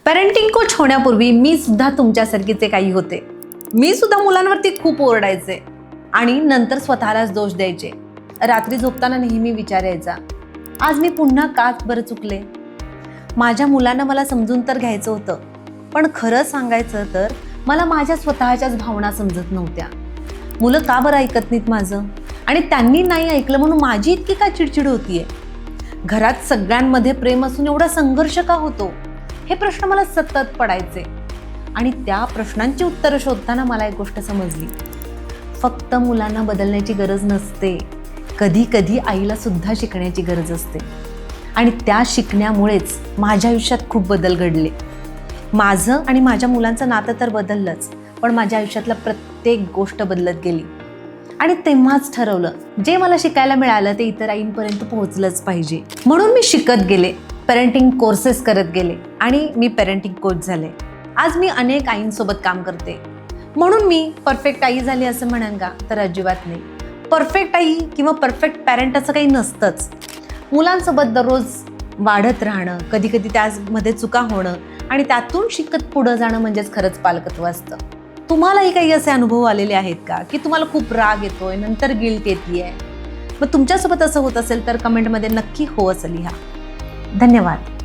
Parenting coach होण्यापूर्वी मी सुद्धा तुमच्यासारखीचे काही होते. मी सुद्धा मुलांवरती खूप ओरडायचे आणि नंतर स्वतःलाच दोष द्यायचे. रात्री झोपताना नेहमी विचार यायचा, आज मी पुन्हा काच बरं चुकले. माझ्या मुलांना मला समजून तर घ्यायचं होतं, पण खरं सांगायचं तर मला माझ्या स्वतःच्याच भावना समजत नव्हत्या. मुलं का बरं ऐकत नाहीत माझं, आणि त्यांनी नाही ऐकलं म्हणून माझी इतकी का चिडचिड होतीये. घरात सगळ्यांमध्ये प्रेम असून एवढा संघर्ष का होतो, हे प्रश्न मला सतत पडायचे. आणि त्या प्रश्नांची उत्तरं शोधताना मला एक गोष्ट समजली, फक्त मुलांना बदलण्याची गरज नसते, कधी कधी आईला सुद्धा शिकण्याची गरज असते. आणि त्या शिकण्यामुळेच माझ्या आयुष्यात खूप बदल घडले. माझं आणि माझ्या मुलांचं नातं तर बदललंच, पण माझ्या आयुष्यातला प्रत्येक गोष्ट बदलत गेली. आणि तेव्हाच ठरवलं, जे मला शिकायला मिळालं ते इतर आईंपर्यंत पोहोचलंच पाहिजे. म्हणून मी शिकत गेले, पेरेंटिंग कोर्सेस करत गेले आणि मी पेरेंटिंग कोच झाले. आज मी अनेक आईंसोबत काम करते. म्हणून मी परफेक्ट आई झाली असं म्हणेन का, तर अजिबात नाही. परफेक्ट आई किंवा परफेक्ट पॅरेंट असं काही नसतंच. मुलांसोबत दररोज वाढत राहणं, कधी कधी त्यामध्ये चुका होणं आणि त्यातून शिकत पुढं जाणं म्हणजेच खरंच पालकत्व असतं. तुम्हालाही काही असे अनुभव आलेले आहेत का, की तुम्हाला खूप राग येतोय, नंतर गिल्ट येतेय? मग तुमच्यासोबत असं होत असेल तर कमेंटमध्ये नक्की हो असं लिहा. धन्यवाद.